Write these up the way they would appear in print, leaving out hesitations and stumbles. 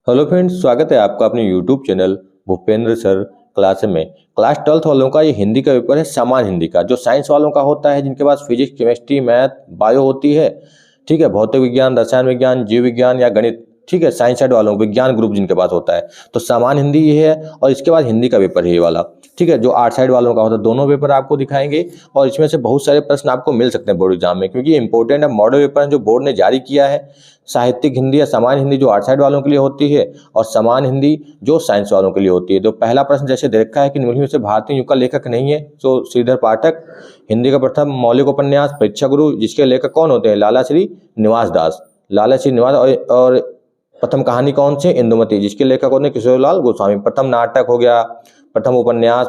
Hello friends, स्वागत है आपका अपने YouTube channel Bhupendra sir class में। क्लास 12th वालों का ये हिंदी का पेपर है, सामान्य हिंदी का। जो साइंस वालों का होता है, जिनके पास फिजिक्स, केमिस्ट्री, मैथ, बायो होती है, ठीक है, भौतिक विज्ञान, रसायन विज्ञान, जीव विज्ञान या गणित, ठीक है, साइंस साइड वालों विज्ञान ग्रुप जिनके पास होता है, तो सामान्य हिंदी ये है। और इसके बाद हिंदी का पेपर है ये वाला, ठीक है। जो आर्ट साइड वालों का होता है, दोनों पेपर आपको दिखाएंगे और इसमें से बहुत सारे प्रश्न आपको मिल सकते हैं बोर्ड एग्जाम में, क्योंकि ये इंपॉर्टेंट है। मॉडल पेपर जो बोर्ड ने जारी किया है, साहित्यिक हिंदी या सामान्य हिंदी जो आर्ट साइड वालों के लिए होती है, और सामान्य हिंदी जो साइंस वालों के लिए होती है। तो पहला प्रश्न जैसे दे रखा है कि निम्नलिखित में से भारतीय युग का लेखक नहीं है, तो श्रीधर पाठक। हिंदी का प्रथम मौलिक उपन्यास परीक्षा गुरु, जिसके लेखक कौन होते हैं? लाला श्री निवास दास, लाला श्री निवास। और प्रथम कहानी कौन सी? इंदुमती, जिसके लेखक होते हैं किशोरलाल गोस्वामी। प्रथम नाटक हो गया, प्रथम उपन्यास,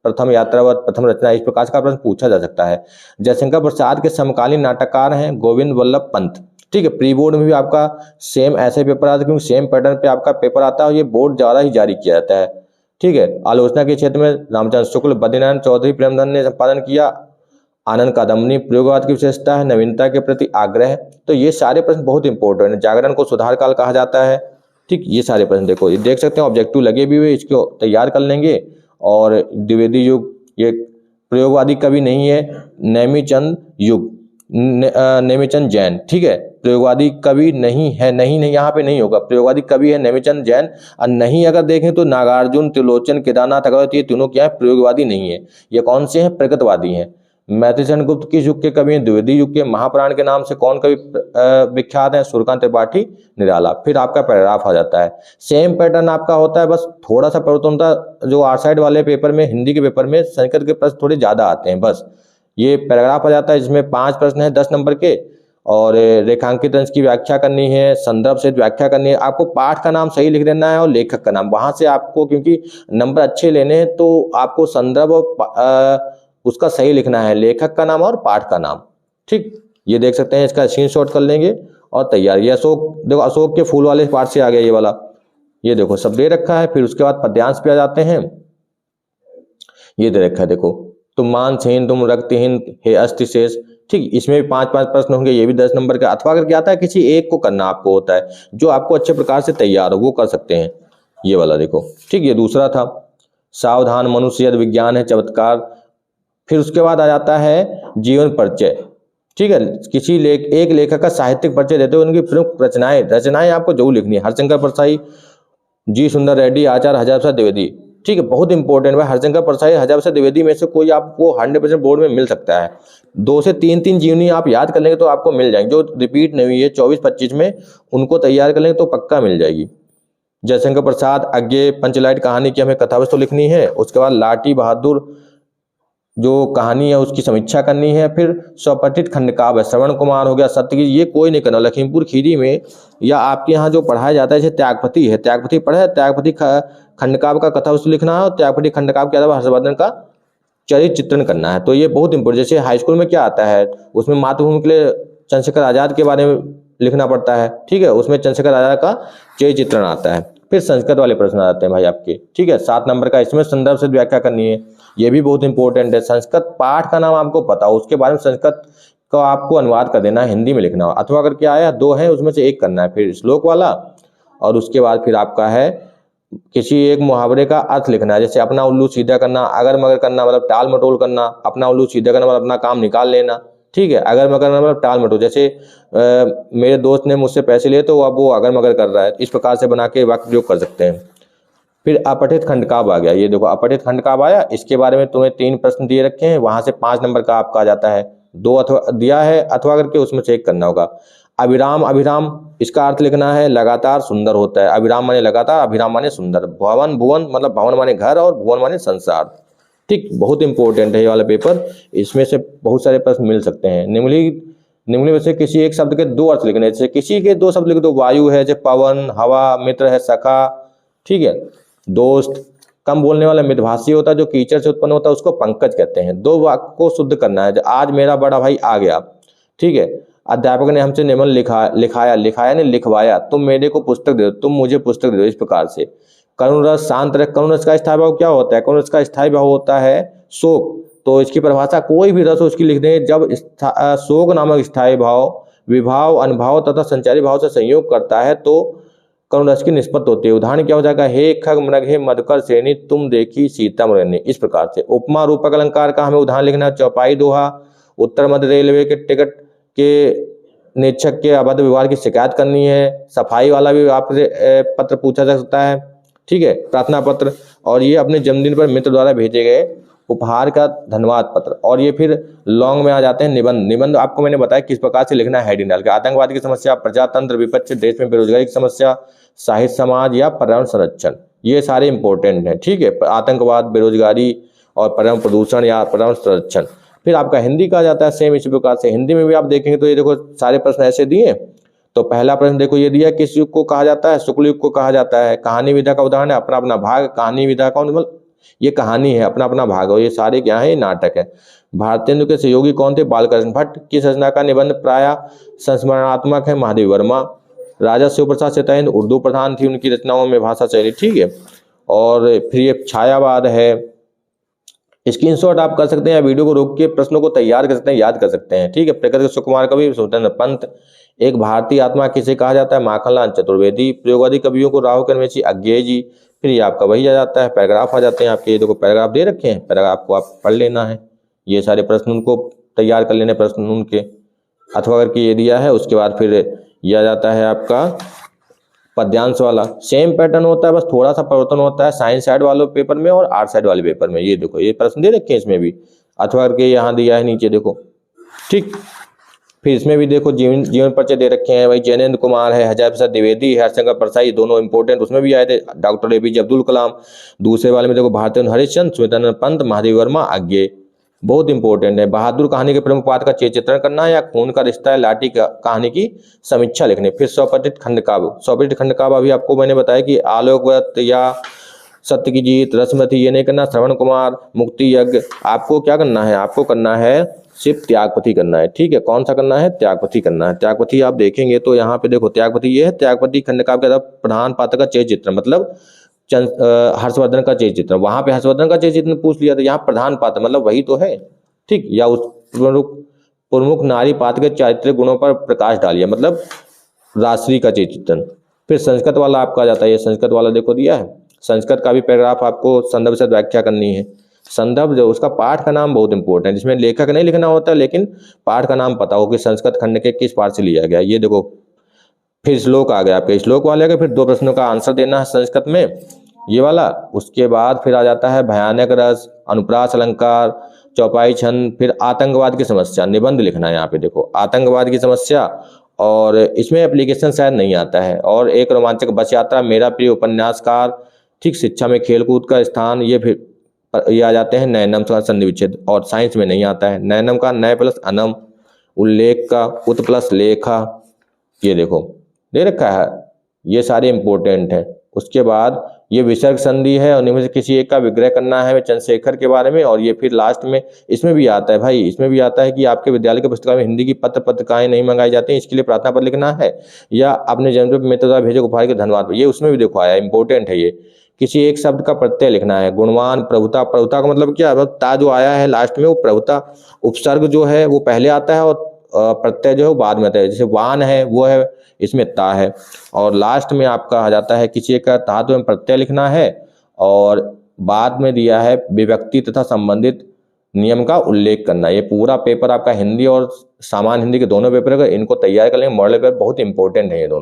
प्रथम यात्रावत, प्रथम रचना। इस प्रकार का प्रश्न पूछा जा सकता है। जयशंकर प्रसाद के समकालीन नाटककार हैं गोविंद वल्लभ पंत, ठीक है। प्री बोर्ड में भी आपका सेम ऐसे पेपर आता है, क्योंकि सेम पैटर्न पे आपका पेपर आता है और ये बोर्ड द्वारा ही जारी किया जाता है, ठीक है। आलोचना के क्षेत्र में रामचंद्र शुक्ल, बद्रीनारायण चौधरी, प्रेमधन ने संपादन किया। आनंद कादम्बनी, प्रयोगवाद की विशेषता है नवीनता के प्रति आग्रह। तो ये सारे प्रश्न बहुत इंपॉर्टेंट है। जागरण को सुधार काल कहा जाता है, ठीक। ये सारे प्रश्न देखो, ये देख सकते हैं, ऑब्जेक्टिव लगे भी हुए, इसको तैयार कर लेंगे। और द्विवेदी युग, ये प्रयोगवादी कवि नहीं है, नेमीचंद युग, नेमीचंद जैन, ठीक है। प्रयोगवादी कवि नहीं है, नहीं यहाँ पे नहीं होगा। प्रयोगवादी कवि है नेमीचंद जैन। और नहीं अगर देखें तो नागार्जुन, त्रिलोचन, केदारनाथ अग्रवाल, ये तीनों क्या है? प्रयोगवादी नहीं है। ये कौन से हैं? प्रगतवादी हैं। मैथिलीचंद्र गुप्त किस युग के कवि हैं? द्विवेदी युग के। महापुराण के नाम से कौन कवि विख्यात है? सूर्यकांत त्रिपाठी निराला। फिर आपका पैराग्राफ आ जाता है। सेम पैटर्न आपका होता है, बस थोड़ा सा परिवर्तन होता है। जो आर्ट साइड वाले पेपर में, हिंदी के पेपर में संस्कृत के प्रश्न थोड़े ज्यादा आते हैं, बस। ये पैराग्राफ आ जाता है, जिसमें 5 प्रश्न है 10 नंबर के। और रेखांकित अंश की व्याख्या करनी है, संदर्भ से व्याख्या करनी है। आपको पाठ का नाम सही लिख देना है और लेखक का नाम। वहां से आपको, क्योंकि नंबर अच्छे लेने हैं, तो आपको संदर्भ और उसका सही लिखना है, लेखक का नाम और पाठ का नाम, ठीक। ये देख सकते हैं, इसका स्क्रीनशॉट कर लेंगे और तैयार। ये अशोक, देखो अशोक के फूल वाले पार्ट से आ गया ये वाला, ये देखो सब दे रखा है। फिर उसके बाद पद्यांश पे आ जाते हैं। ये दे रखा है, देखो, तुम मांसहीन, तुम रक्तहीन, हे अस्थि शेष, ठीक। इसमें भी 5-5 प्रश्न होंगे, ये भी 10 नंबर का। अथवा करके आता है, किसी एक को करना आपको होता है, जो आपको अच्छे प्रकार से तैयार हो वो कर सकते हैं। ये वाला देखो, ठीक। ये दूसरा था, सावधान मनुष्य यदि विज्ञान है चमत्कार। फिर उसके बाद आ जाता है जीवन परिचय, ठीक है। किसी एक लेखक का साहित्यिक परिचय देते हुए उनकी प्रमुख रचनाएं आपको जरूर लिखनी है। हरिशंकर परसाई, जी सुंदर रेड्डी, आचार्य हजार प्रसाद द्विवेदी, ठीक है। बहुत इंपॉर्टेंट है। हरिशंकर परसाई, हजार प्रसाद द्विवेदी में से कोई आपको 100% बोर्ड में मिल सकता है। 2 से 3 जीवनी आप याद कर लेंगे तो आपको मिल जाएंगे। जो रिपीट नहीं हुई है 24-25 में, उनको तैयार कर लेंगे तो पक्का मिल जाएगी। जयशंकर प्रसाद, अज्ञे पंचलाइट कहानी की हमें कथावस्तु लिखनी है। उसके बाद लाठी बहादुर जो कहानी है उसकी समीक्षा करनी है। फिर स्वपठित खंडकाव्य, श्रवण कुमार हो गया, सत्यकी, ये कोई नहीं करना। लखीमपुर खीरी में या आपके यहाँ जो पढ़ाया जाता है, जैसे त्यागपति है, त्यागपति पढ़े, त्यागपति खंडकाव्य का कथा वस्तु लिखना है। और त्यागपति खंडकाव्य के अलावा हर्षवर्धन का चरित्र चित्रण करना है। तो ये बहुत इंपॉर्टेंट। जैसे हाई स्कूल में क्या आता है, उसमें मातृभूमि के लिए चंद्रशेखर आजाद के बारे में लिखना पड़ता है, ठीक है। उसमें चंद्रशेखर आजाद का चरित्र चित्रण आता है। फिर संस्कृत वाले प्रश्न आ जाते हैं भाई आपके, ठीक है। 7 नंबर का, इसमें संदर्भ से व्याख्या करनी है। ये भी बहुत इंपॉर्टेंट है। संस्कृत पाठ का नाम आपको पता हो, उसके बारे में संस्कृत का आपको अनुवाद कर देना है, हिंदी में लिखना हो। अथवा करके आया, 2 है, उसमें से एक करना है। फिर श्लोक वाला, और उसके बाद फिर आपका है किसी एक मुहावरे का अर्थ लिखना है। जैसे अपना उल्लू सीधा करना, अगर मगर करना मतलब टाल मटोल करना। अपना उल्लू सीधा करना मतलब अपना काम निकाल लेना, ठीक है। अगर मगर करना मतलब टाल मटोल। जैसे मेरे दोस्त ने मुझसे पैसे लिए तो अब वो अगर मगर कर रहा है, इस प्रकार से बना के वाक्य प्रयोग कर सकते हैं। फिर अपठित खंडकाव्य आ गया, ये देखो अपठित खंडकाव्य आया। इसके बारे में तुम्हें 3 प्रश्न दिए रखे हैं, वहां से 5 नंबर का आपका आ जाता है। 2 अथवा दिया है, अथवा करके उसमें से एक करना होगा। अभिराम, अभिराम इसका अर्थ लिखना है, लगातार सुंदर होता है। अभिराम माने लगातार, अभिराम माने सुंदर। भवन, भुवन मतलब भवन माने घर, और भुवन माने संसार, ठीक। बहुत इंपॉर्टेंट है ये वाला पेपर। इसमें से बहुत सारे प्रश्न मिल सकते हैं। निम्नलिखित में से किसी एक शब्द के 2 अर्थ लिखने, जैसे किसी के 2 शब्द लिख दो। वायु है, जैसे पवन, हवा, मित्र है सखा, ठीक है। दोस्त, कम बोलने वाला मितभाषी होता है, जो कीचड़ से उत्पन्न होता है उसको पंकज कहते हैं। 2 वाक्य को शुद्ध करना है। आज मेरा बड़ा भाई आ गया, ठीक है। अध्यापक ने हमसे निबंध लिखाया ने लिखवाया। तुम मेरे को पुस्तक दे दो, तुम मुझे पुस्तक दे दो, इस प्रकार से। करुण रस, शांत रस। करुण रस का स्थायी भाव क्या होता है? करुण रस का स्थायी भाव होता है शोक। तो इसकी परिभाषा कोई भी रस हो उसकी लिख दें। जब शोक नामक स्थायी भाव विभाव, अनुभाव तथा संचारी भाव से संयोग करता है तो करुण रस की निष्पत्ति होती है। उदाहरण क्या हो जाएगा, हे खग मृग हे मधुकर श्रेणी तुम देखी सीता मृगनी। इस प्रकार से उपमा रूपक अलंकार का हमें उदाहरण लिखना है। चौपाई दोहा, उत्तर मध्य रेलवे के टिकट के निरीक्षक के अभद्र व्यवहार की शिकायत करनी है। सफाई वाला भी आपसे पत्र पूछा जा सकता है, ठीक है, प्रार्थना पत्र। और ये अपने जन्मदिन पर मित्र द्वारा भेजे गए उपहार का धन्यवाद पत्र। और ये फिर लॉन्ग में आ जाते हैं निबंध। निबंध आपको मैंने बताया किस प्रकार से लिखना है, हेडिंग डाल के। आतंकवाद की समस्या, प्रजातंत्र, विपक्ष, देश में बेरोजगारी की समस्या, साहित्य समाज या पर्यावरण संरक्षण, ये सारे इंपॉर्टेंट हैं, ठीक है। आतंकवाद, बेरोजगारी और पर्यावरण प्रदूषण या पर्यावरण संरक्षण। फिर आपका हिंदी का जाता है सेम इसी प्रकार से। हिंदी में भी आप देखेंगे तो ये देखो सारे प्रश्न ऐसे दिए। तो पहला प्रश्न देखो ये दिया, किस युग को कहा जाता है, शुक्ल युग को कहा जाता है। कहानी विधा का उदाहरण है अपना अपना भाग। कहानी विधा कौन, मतलब ये कहानी है, अपना अपना भाग, और ये सारे क्या है, नाटक है। भारतेंदु के सहयोगी कौन थे, बालकृष्ण भट्ट। किस रचना का निबंध प्राय संस्मरणात्मक है, महादेव वर्मा। राजा शिव प्रसाद सत्येंद्र उर्दू प्रधान थी, उनकी रचनाओं में भाषा शैली, ठीक है। और फिर ये छायावाद है। स्क्रीनशॉट आप कर सकते हैं या वीडियो को रोक के प्रश्नों को तैयार कर सकते हैं, याद कर सकते हैं, ठीक है। प्रकृति सुकुमार कवि, स्वतंत्र पंत। एक भारतीय आत्मा किसे कहा जाता है, माखनलाल चतुर्वेदी। प्रयोगवादी कवियों को राव कनवेची, अज्ञेय जी। फिर ये आपका वही आ जाता है, पैराग्राफ आ जाते हैं आपके। ये देखो पैराग्राफ दे रखे हैं, पैराग्राफ को आप पढ़ लेना है। ये सारे प्रश्न उनको तैयार कर लेने प्रश्न उनके, अथवा अगर ये दिया है उसके बाद फिर यह आ जाता है आपका पद्यांश वाला। सेम पैटर्न होता है, बस थोड़ा सा परिवर्तन होता है साइंस साइड वाले पेपर में और आर्ट साइड वाले पेपर में। ये देखो ये प्रश्न दे रखे हैं इसमें भी, अथवा करके यहाँ दिया है नीचे देखो, ठीक। फिर इसमें भी देखो जीवन परिचय दे रखे हैं, वही जैनेन्द्र कुमार है, हजारी प्रसाद द्विवेदी है, हरिशंकर परसाई, दोनों इंपॉर्टेंट उसमें भी आए थे। Doctor APJ Abdul Kalam. दूसरे वाले में देखो भारतेंदु हरिश्चंद्र, स्वतंत्र पंत, महादेव वर्मा, अज्ञेय, बहुत इंपॉर्टेंट है। बहादुर कहानी के प्रमुख पात्र का चित्रण करना है, या खून का रिश्ता है, लाठी कहानी की समीक्षा लिखनी। फिर स्वपठित खंडकाव्य। स्वपठित खंडकाव्य अभी आपको मैंने बताया कि आलोकव्रत या सत्य की जीत, रसमती, ये नहीं करना। श्रवण कुमार, मुक्ति यज्ञ। आपको क्या करना है, आपको करना है सिर्फ त्यागपति करना है, ठीक है। कौन सा करना है, त्यागपति करना है। त्यागपति आप देखेंगे तो यहाँ पे देखो त्यागपति ये है। त्यागपति खंडकाव्य का प्रधान पात्र का चय चित्र, मतलब हर्षवर्धन का चय चित्र। वहां पे हर्षवर्धन का चय चित्र पूछ लिया था, यहाँ प्रधान पात्र मतलब वही तो है, ठीक। या उस प्रमुख नारी पात्र के चारित्रिक गुणों पर प्रकाश डालिए, मतलब राजश्री का चय चित्रण। फिर संस्कृत वाला आपका आ जाता है, ये संस्कृत वाला देखो दिया है। संस्कृत का भी पैराग्राफ आपको संदर्भ से व्याख्या करनी है। संदर्भ जो उसका पाठ का नाम बहुत इंपॉर्टेंट है, जिसमें लेखक नहीं लिखना होता लेकिन पाठ का नाम पता हो कि संस्कृत खंड के किस पाठ से लिया गया। ये देखो फिर श्लोक आ गया आपके, श्लोक वाले का फिर 2 प्रश्नों का आंसर देना है संस्कृत में, ये वाला। उसके बाद फिर आ जाता है भयानक रस, अनुप्रास अलंकार, चौपाई छंद। फिर आतंकवाद की समस्या, निबंध लिखना है यहाँ पे देखो आतंकवाद की समस्या, और इसमें एप्लीकेशन शायद नहीं आता है। और एक रोमांचक बस यात्रा, मेरा प्रिय उपन्यासकार, ठीक। शिक्षा में खेलकूद का स्थान, ये फिर ये आ जाते हैं नैनम का संधि विच्छेद। और साइंस में नहीं आता है, नैनम का नय प्लस अनम, उल्लेख का उत प्लस लेखा, ये देखो दे रखा है, ये सारे इंपॉर्टेंट हैं। उसके बाद ये विसर्ग संधि है, और इनमें से किसी एक का विग्रह करना है चंद्रशेखर के बारे में। और ये फिर लास्ट में इसमें भी आता है भाई, इसमें भी आता है कि आपके विद्यालय की पुस्तकालय में हिंदी की पत्रिकाएं नहीं मंगाई जाती हैं, इसके लिए प्रार्थना पत्र लिखना है, या अपने जन्मदिन मित्र द्वारा भेजे उपहार के धन्यवाद, ये उसमें भी देखो आया, इंपॉर्टेंट है ये। किसी एक शब्द का प्रत्यय लिखना है, गुणवान, प्रभुता। प्रभुता का मतलब क्या है, ता जो आया है लास्ट में वो प्रभुता। उपसर्ग जो है वो पहले आता है और प्रत्यय जो है वो बाद में आता है। जैसे वान है वो है, इसमें ता है। और लास्ट में आपका आ जाता है किसी एक का धातु में प्रत्यय लिखना है, और बाद में दिया है विभक्ति तथा संबंधित नियम का उल्लेख करना। ये पूरा पेपर आपका हिंदी और सामान्य हिंदी के दोनों पेपर है, इनको तैयार कर लेंगे। मॉडल पेपर बहुत इंपॉर्टेंट है ये दोनों।